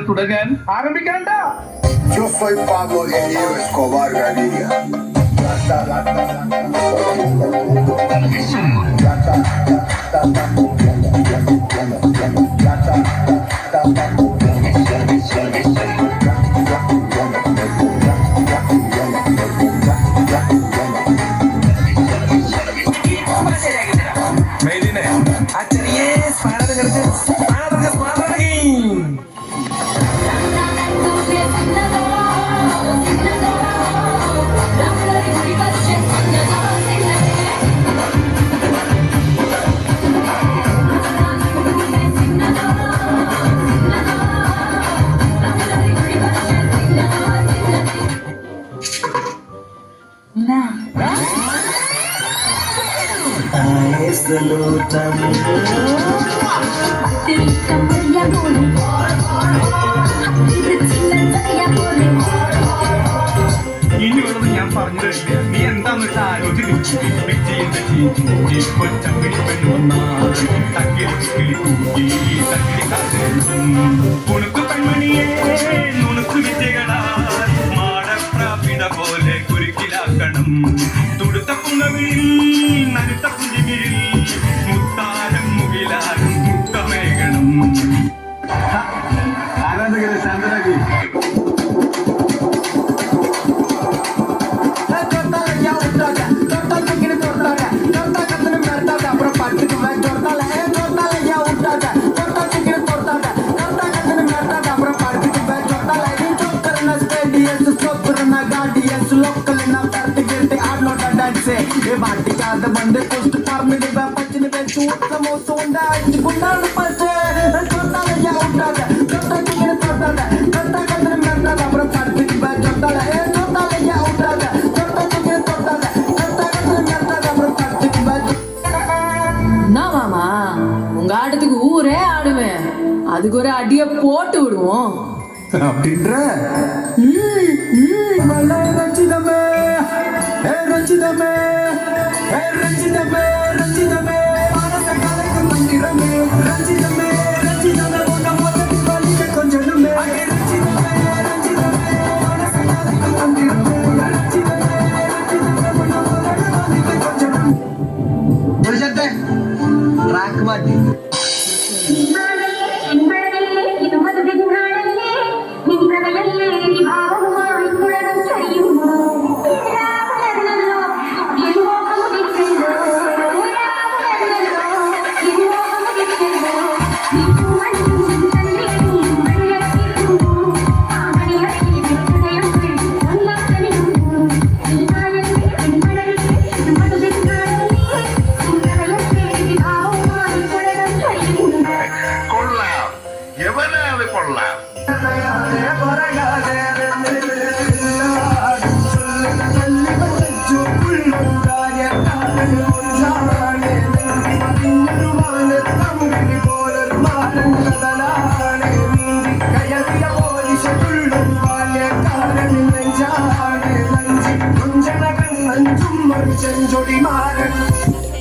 തുടങ്ങാൻ ആരംഭിക്കണ്ട. Yo soy Pablo Emilio Escobar Gaviria. ഇനിയുള്ളത് ഞാൻ പറഞ്ഞത് നീ എന്താന്ന് വെച്ചാൽ ആലോചിച്ചു. ഉണക്ക് പെൺമണിയെ നുണക്ക് വിദ്യകളാ മാടപ്രാപിട പോലെ കുരുക്കിലാക്കണം. തുടുത്ത പുങ്കവിളിൽ നനുത്ത പുഞ്ചിരിൽ മുത്താരം മുകിലാരും മുത്തമേകണം. ആരാധകരെ ശാന്തരാക്കി. बंदे कुछ पर मेरे बच्चे पे चूत कमो सोंडा गुंडा पर से छोटा ले जा उठा जा छोटा किने छोटा जा छोटा कंदर मरता था पर पार्टी की बात छोटा ले छोटा ले जा उठा जा छोटा किने छोटा जा छोटा कंदर मरता था पर पार्टी की बात ना मामा உங்க ஆட்டத்துக்கு ஊரே ஆடுவேன் அதுக்கு ஒரு அடிய போட்டு விடுவோம் அப்படின்ற மலை ரஞ்சிதமே ஏ ரஞ்சிதமே ரஞ்சிதமே ரஞ்சிதமே மானச கலைக்கு மந்திரமே ரஞ்சிதமே ரஞ்சிதமே உன்ன மொத்தத்தில் வலிக்க கொஞ்சமே ரஞ்சிதமே ரஞ்சிதமே மானச கலைக்கு மந்திரமே ரஞ்சிதமே ரஞ்சிதமே உன்ன மொத்தத்தில் வலிக்க கொஞ்சமே ஒரு சட்டை ட்ராக் மாட்டி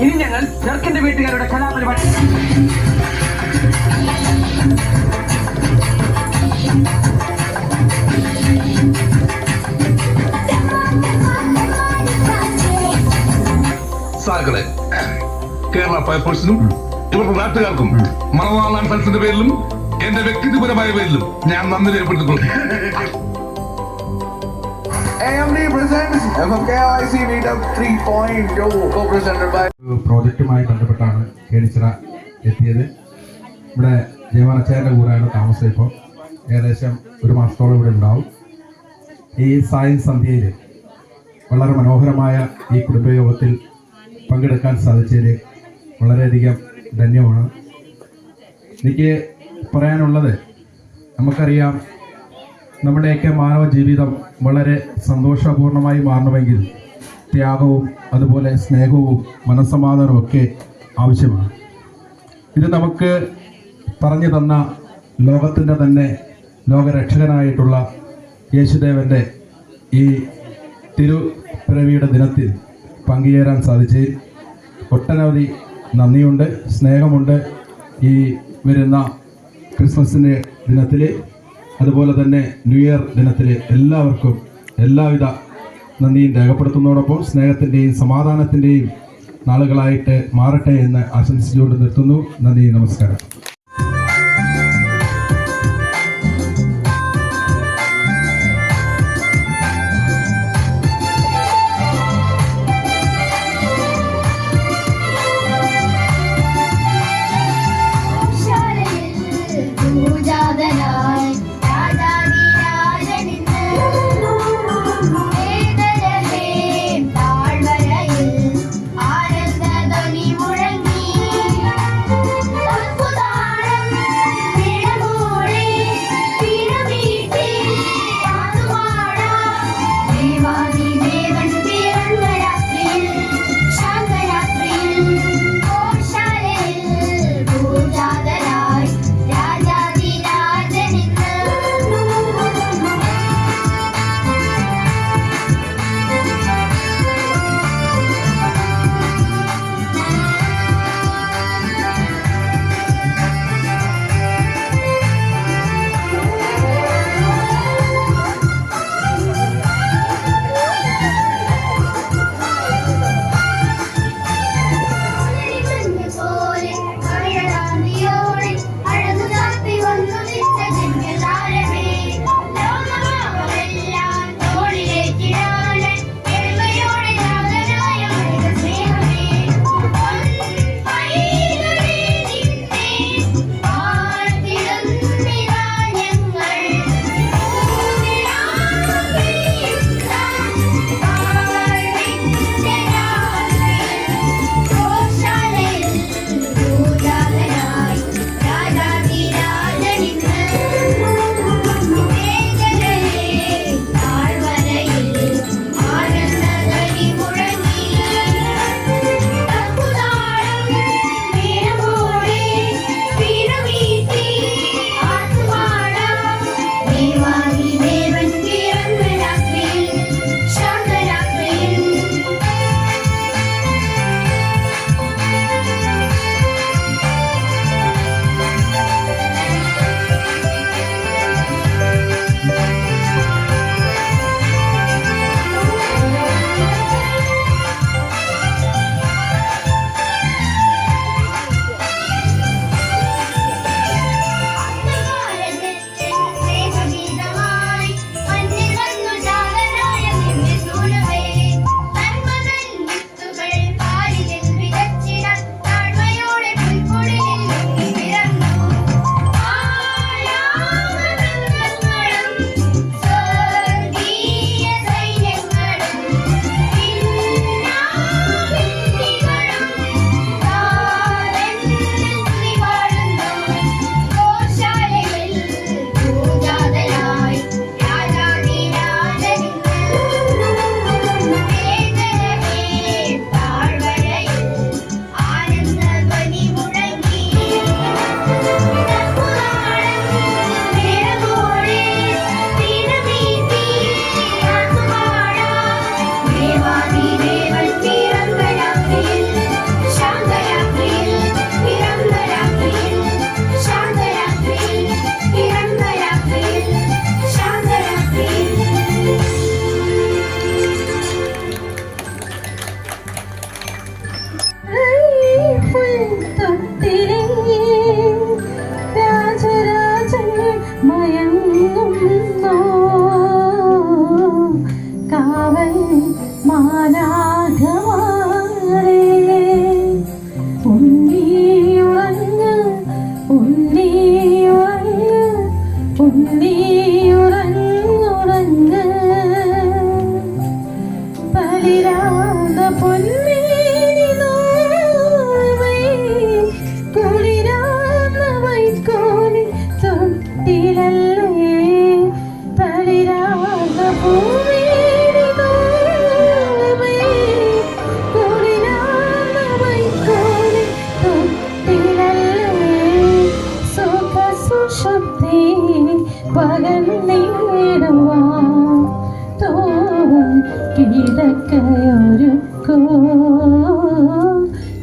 ഇനി ഞങ്ങൾ ചെറുക്കന്റെ വീട്ടുകാരുടെ കലാപരിപാടി സാക്കളെ കേരള ഫയർഫോഴ്സിനും ഇവരുടെ നാട്ടുകാർക്കും മണവാളാൻ ഫെൽസിന്റെ പേരിലും എന്റെ വ്യക്തിപരമായ പേരിലും ഞാൻ നന്ദി രേഖപ്പെടുത്തിക്കൊള്ളുന്നു. AMD presents FMKIC Meetup 3.0 co-presented by പ്രോജക്റ്റുമായി ബന്ധപ്പെട്ടാണ് കേണിച്ചിറ എത്തിയത്. ഇവിടെ ജയവാനച്ചായൻ്റെ കൂടെയാണ് താമസം. ഇപ്പോൾ ഏകദേശം ഒരു മാസത്തോളം ഇവിടെ ഉണ്ടാവും. ഈ സായം സന്ധ്യയിൽ വളരെ മനോഹരമായ ഈ കുടുംബയോഗത്തിൽ പങ്കെടുക്കാൻ സാധിച്ചതിൽ വളരെയധികം ധന്യമാണ്. എനിക്ക് പറയാനുള്ളത്, നമുക്കറിയാം നമ്മുടെയൊക്കെ മാനവ ജീവിതം വളരെ സന്തോഷപൂർണ്ണമായി മാറണമെങ്കിൽ ത്യാഗവും അതുപോലെ സ്നേഹവും മനസ്സമാധാനവും ഒക്കെ ആവശ്യമാണ്. ഇത് നമുക്ക് പറഞ്ഞു തന്ന ലോകത്തിൻ്റെ തന്നെ ലോകരക്ഷകനായിട്ടുള്ള യേശുദേവൻ്റെ ഈ തിരുപ്പിറവിയുടെ ദിനത്തിൽ പങ്കുചേരാൻ സാധിച്ച് ഒട്ടനവധി നന്ദിയുണ്ട്, സ്നേഹമുണ്ട്. ഈ വരുന്ന ക്രിസ്മസിൻ്റെ ദിനത്തിൽ അതുപോലെ തന്നെ ന്യൂ ഇയർ ദിനത്തിൽ എല്ലാവർക്കും എല്ലാവിധ നന്ദിയും രേഖപ്പെടുത്തുന്നതോടൊപ്പം സ്നേഹത്തിൻ്റെയും സമാധാനത്തിൻ്റെയും നാളുകളായിട്ട് മാറട്ടെ എന്ന് ആശംസിച്ചുകൊണ്ട് നിർത്തുന്നു. നന്ദി, നമസ്കാരം.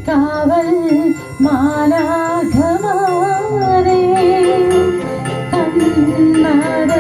കാവൽ മാലാഖമാരേ കണ്ണട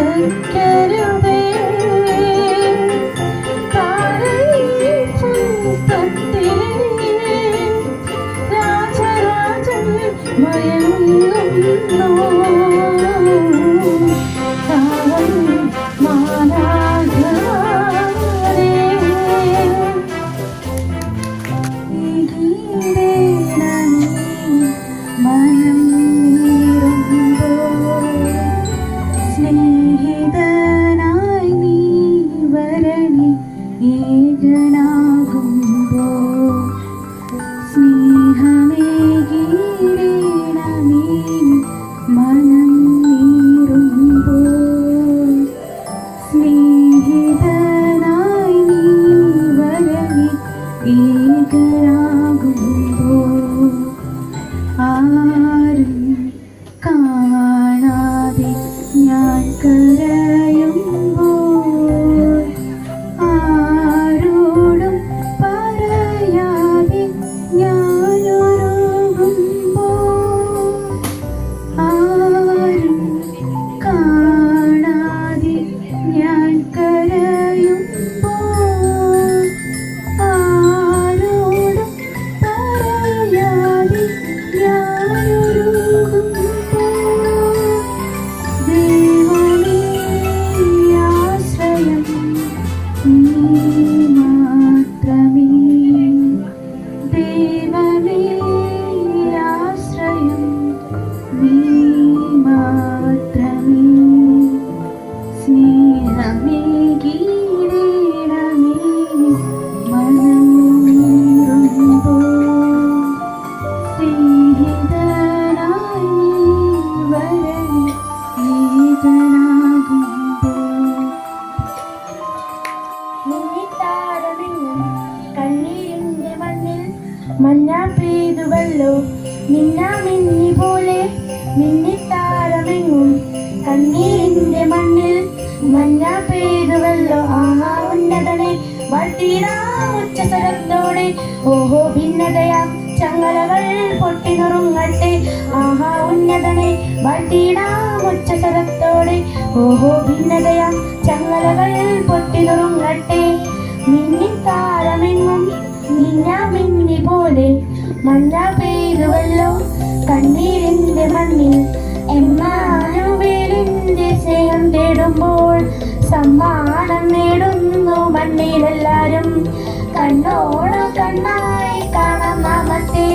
സ്നേഹിതനായി നീ വരണി ഏകനാകുമ്പോ സ്നേഹമേകീടണമേ മനം നീറുമ്പോ സ്നേഹിതനായി നീ വരണി ഏകനാകുമ്പോ ആരും കാണാതെ ഞാൻ കരയുമ്പോൾ ആരോടും പറയാതെ ഞാനൊരുങ്ങുമ്പോൾ ആരും കാണാതെ ഞാൻ കരയുമ്പോൾ ആരോടും പറയാതെ ഞാനൊരുങ്ങുമ്പോൾ ദൈവമേ ആശ്രയം നീ മാത്രമേ ദൈവമേ ആശ്രയം നീ മാത്രമേ സ്നേഹമേ ഗീടണമേ മനം നീറുമ്പോൾ സ്നേഹിതനായി നീ വരണി ഏകനാകുമ്പോൾ മിന്നിത്താരമെങ്ങും കണ്ണീരിന്റെ മണ്ണിൽ മഞ്ഞ പെയ്തുവല്ലോ മിന്നാമിന്നി പോലെ മിന്നിത്താരമെങ്ങും കണ്ണീരിന്റെ മണ്ണിൽ മഞ്ഞ പെയ്തുവല്ലോ ആഹാ ഉന്നതനെ വട്ടിടാം ഉച്ചസ്വരത്തോടെ ഓഹോ ഭിന്നതയാം ചങ്ങലകൾ പൊട്ടി നുറുങ്ങട്ടെ ആഹാ ഉന്നതനെ വട്ടിടാം ഉച്ചസ്വരത്തോടെ ഓഹോ ഭിന്നതയാം ചങ്ങലകൾ പൊട്ടി നുറുങ്ങട്ടെ മിന്നിത്താരമെങ്ങും മിന്നി പോലെ മഞ്ഞ പെയ്തുവല്ലോ കണ്ണീരിന്റെ മണ്ണിൽ എമ്മാനുവേലിന്റെ സ്നേഹം തേടുമ്പോൾ സമ്മാനം നേടുന്നു മണ്ണിലെല്ലാരും കണ്ണോട് കണ്ണായി കാണാം നാമത്തെ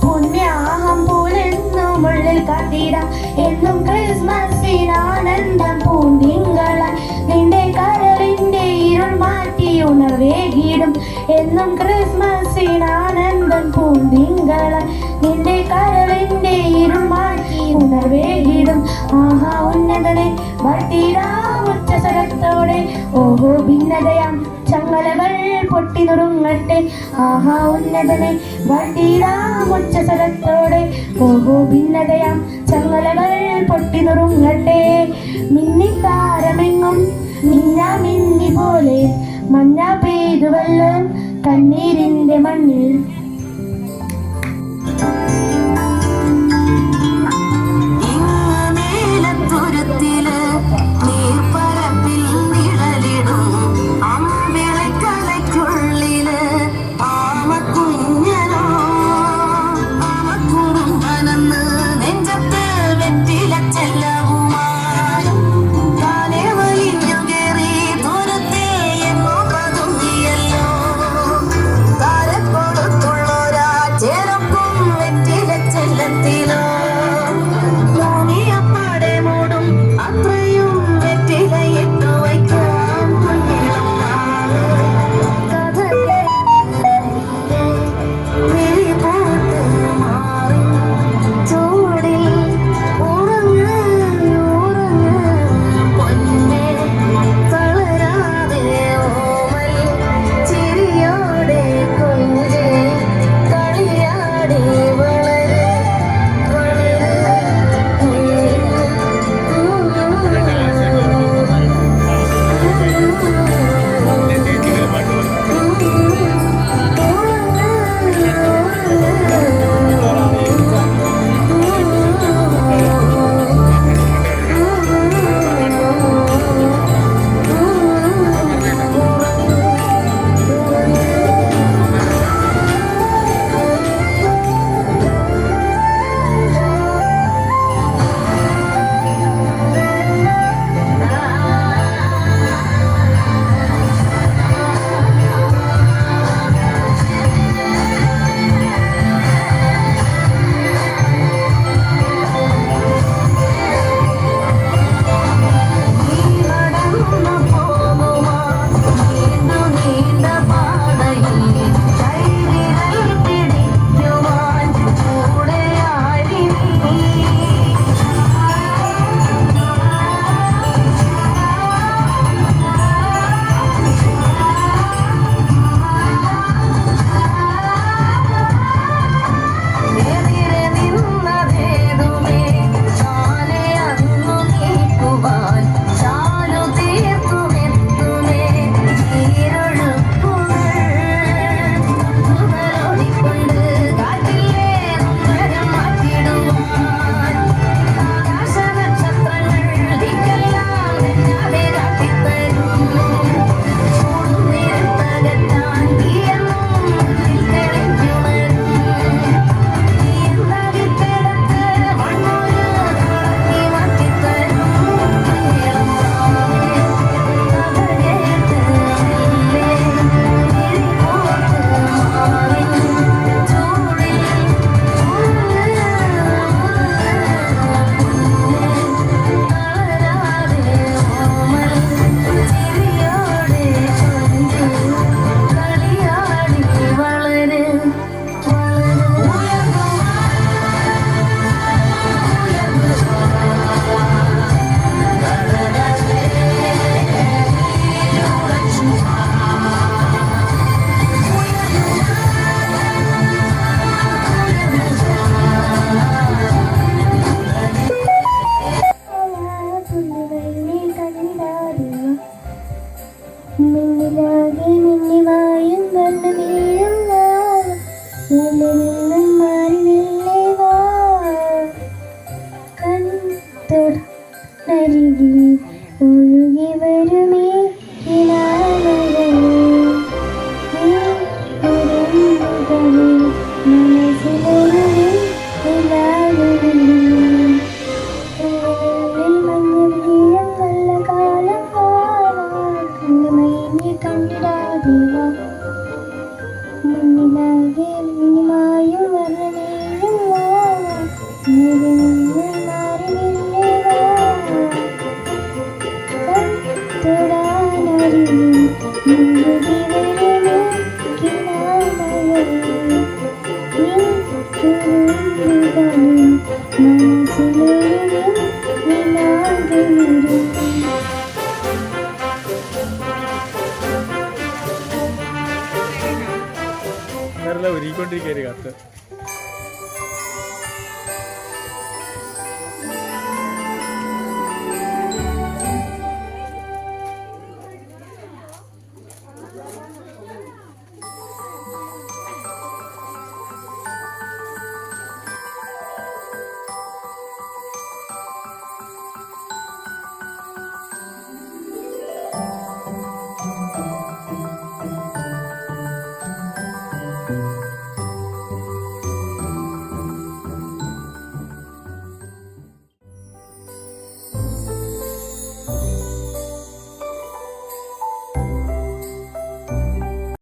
പുണ്യാഹം പോലെന്നും ഉള്ളിൽ കാത്തിടാം എന്നും ക്രിസ്മസിനാനന്ദം പൂന്തിങ്കളായി നിന്റെ കരളിന്റെ ഇരുൾ മാറ്റി ഉണർവേകിടും എന്നും ക്രിസ്മസിനാനന്ദം പൂന്തിങ്കളായി നിന്റെ കരളിന്റെ ഇരുൾ മാറ്റി ഉണർവേകിടും ആഹാ ഉന്നതനെ വട്ടിടാം ഉച്ചസ്വരത്തോടെ ഓഹോ ഭിന്നതയാം ചങ്ങലകൾ പൊട്ടി നുറുങ്ങട്ടെ ആഹാ ഉന്നതനെ വട്ടിടാം ഉച്ചസ്വരത്തോടെ ഓഹോ ഭിന്നതയാം ചങ്ങലകൾ പൊട്ടി നുറുങ്ങട്ടെ മിന്നിത്താരമെങ്ങും മിന്നി പോലെ മഞ്ഞ പെയ്തുവല്ലോ കണ്ണീരിന്റെ മണ്ണിൽ തൊടരികിൽ ഒഴുകി വരുമേ കിനാമഴകൾ മനസ്സിലൊരു കിനാവുകളിൽ മഞ്ഞ നല്ല കാലം മൈഞ്ഞ് കണ്ടിടാതിവ മുന്നിലാകെ മിനിമായും വർണ്ണനേയും ഒരുക്കൊണ്ടിരിക്കുക കത്ത്